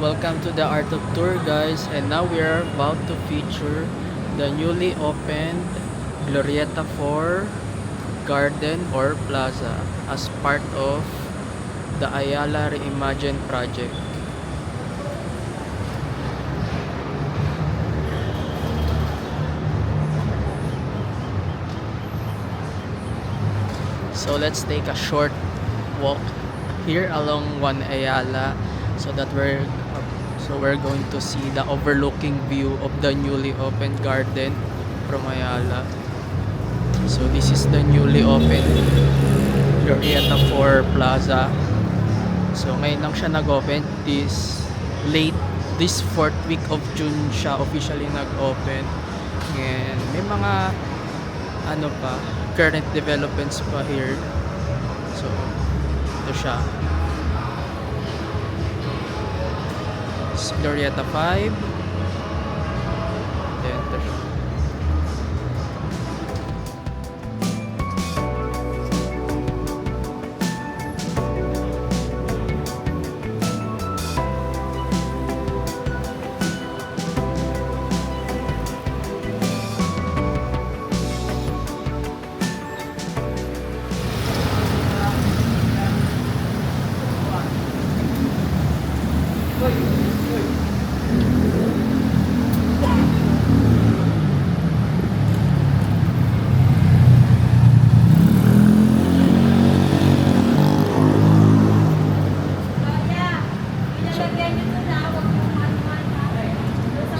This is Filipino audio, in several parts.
welcome to the Art of Tour, guys. And now we are about to feature the newly opened Glorieta 4 Garden or Plaza as part of the Ayala Reimagine project. So let's take a short walk here along One Ayala so that we're going to see the overlooking view of the newly opened garden from Ayala. So this is the newly opened Glorieta 4 Plaza. So ngayon lang siya nag-open this fourth week of June siya officially nag-open. And may mga current developments pa here. So ito siya. Glorieta 5. Then ito siya.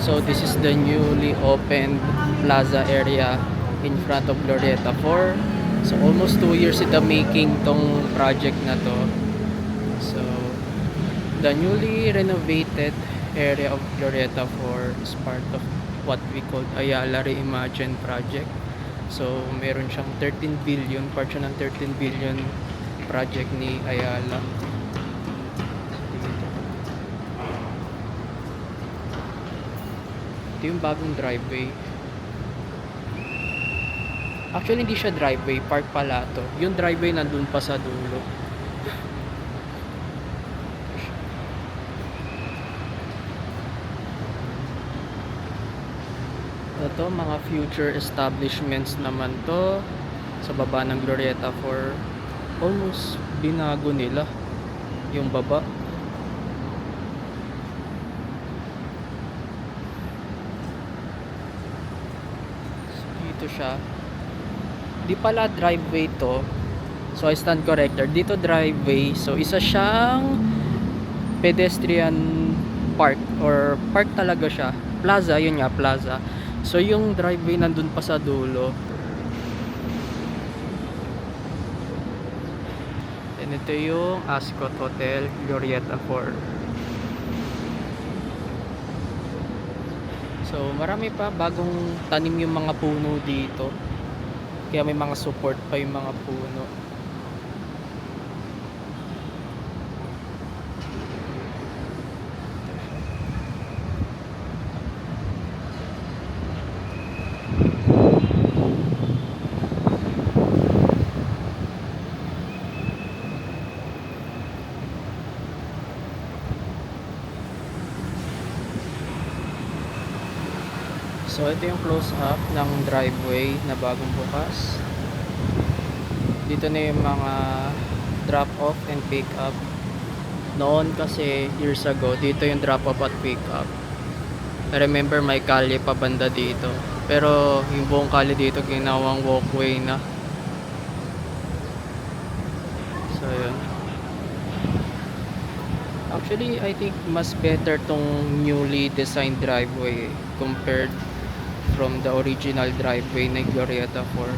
So this is the newly opened plaza area in front of Glorieta 4. So almost 2 years in the making tong project na to. So the newly renovated area of Glorieta 4 is part of what we call Ayala Reimagine project. So meron siyang 13 billion, part siya ng 13 billion project ni Ayala. Ito yung bagong driveway. Actually hindi siya driveway, park pala to. Yung driveway nandun pa sa dulo. Ito mga future establishments naman to. Sa baba ng Glorieta 4. Almost binago nila yung baba. Dito siya. Di pala driveway to. So I stand corrected. Dito driveway. So isa siyang pedestrian park or park talaga siya. Plaza, yun nga, plaza. So yung driveway nandun pa sa dulo. And ito yung Ascot Hotel, Glorieta 4. So marami pa bagong tanim yung mga puno dito. Kaya may mga support pa yung mga puno. So ito yung close up ng driveway na bagong bukas. Dito na yung mga drop off and pick up. Noon kasi years ago dito yung drop off at pick up. I remember may kalye pa banda dito. Pero yung buong kalye dito ginawang walkway na. So yun. Actually I think mas better tong newly designed driveway compared from the original driveway na Glorieta 4.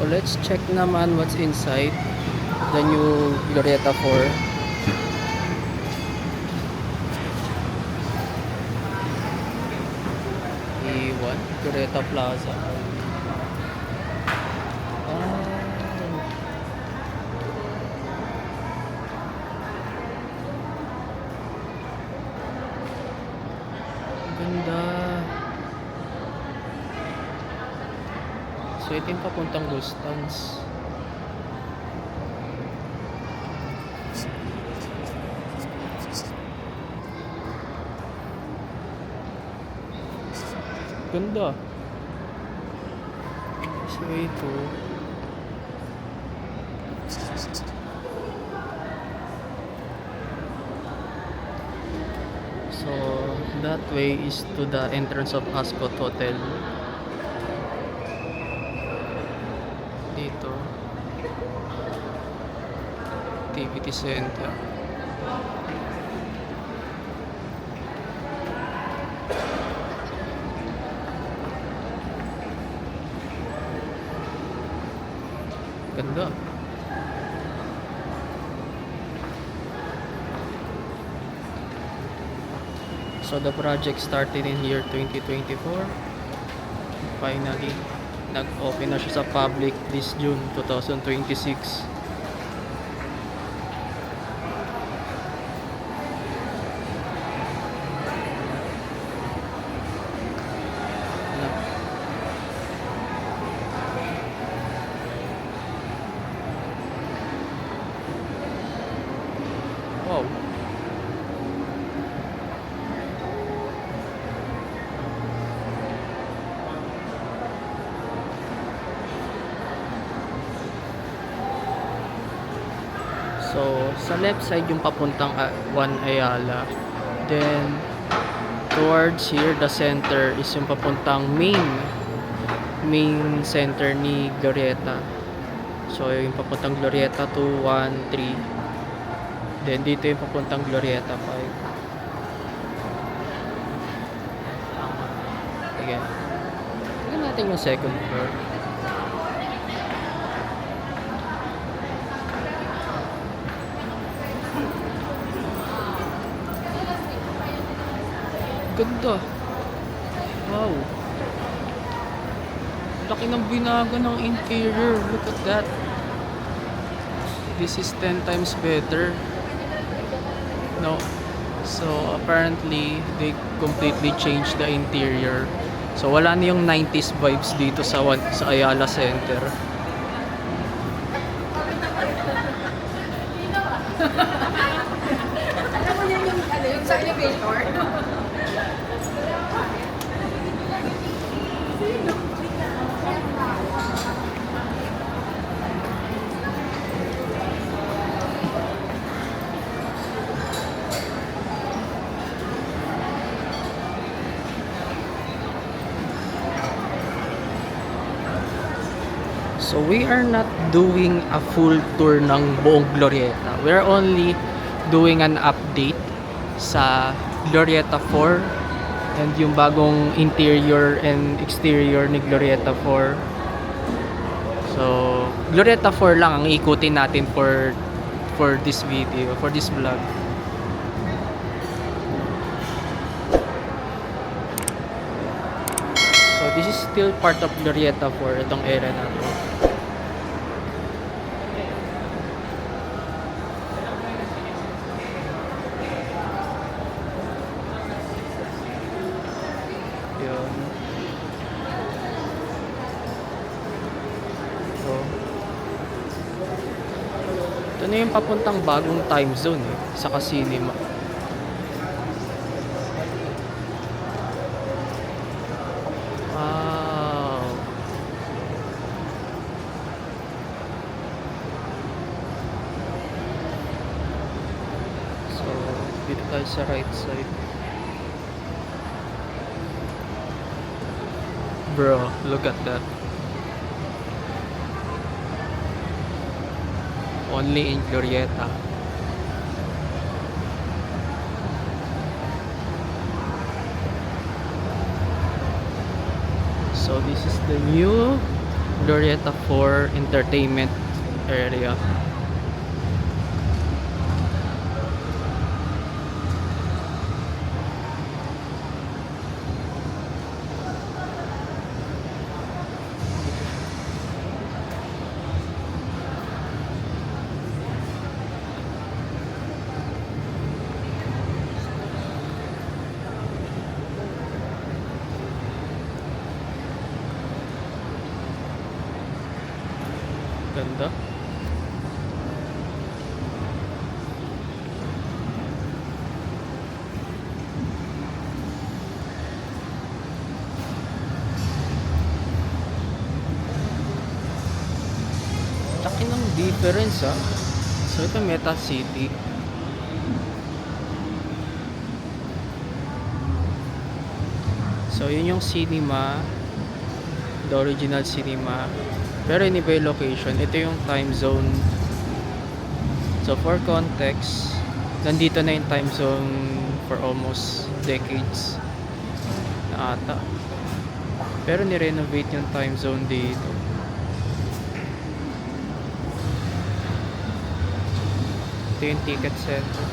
let's check naman what's inside the new Glorieta 4. E1 Glorieta Plaza. Ganda. So ito yung papuntang Gustans. Ganda. So ito. So that way is to the entrance of Ascot Hotel. Dito. Activity Center. Ganda. So the project started in year 2024. Finally, nag-open na siya sa public this June 2026. Wow. So, sa left side yung papuntang Juan Ayala. Then, towards here, the center is yung papuntang main center ni Glorieta. So, yung papuntang Glorieta 2, 1, 3. Then, dito yung papuntang Glorieta 5. Again. Tignan natin yung second floor. Ganda. Wow. Laki ng binago ng interior. Look at that. This is 10 times better. No. So apparently they completely changed the interior. So wala na yung 90s vibes dito sa Ayala Center. Alam mo yan yung sa elevator? So we are not doing a full tour ng buong Glorieta. We're only doing an update sa Glorieta 4 and yung bagong interior and exterior ni Glorieta 4. So Glorieta 4 lang ang ikutin natin for this video, for this vlog. So this is still part of Glorieta 4, itong area na to. Yun. So, ito na yung papuntang bagong time zone sa Cinema. Wow. So, dito tayo sa right side. Bro, look at that. Only in Glorieta. So this is the new Glorieta 4 entertainment area. Ganda. Laki ng difference ah. So ito Meta City. So yun yung cinema, the original cinema. Pero iniba yung location. Ito yung time zone. So for context, nandito na yung time zone for almost decades na ata. Pero ni-renovate yung time zone dito. Ito yung ticket center.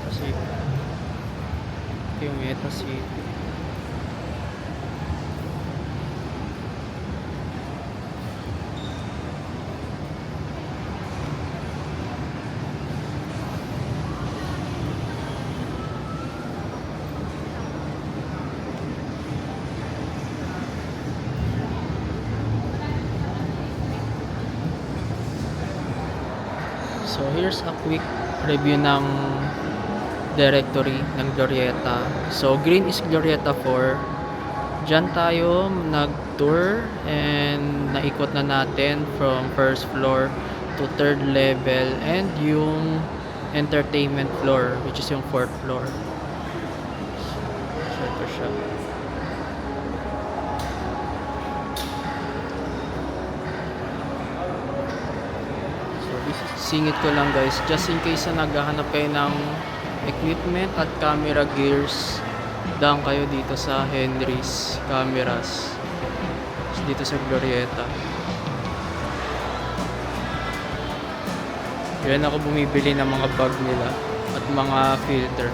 Kasi ito yung Meta City. So here's a quick review ng directory ng Glorieta. So green is Glorieta 4. Diyan tayo nag-tour and naikot na natin from first floor to third level and yung entertainment floor which is yung fourth floor. So ito siya. Singit ko lang guys, just in case na naghahanap kayo ng equipment at camera gears, daan kayo dito sa Henry's Cameras dito sa Glorieta. Yan ako bumibili ng mga bag nila at mga filter.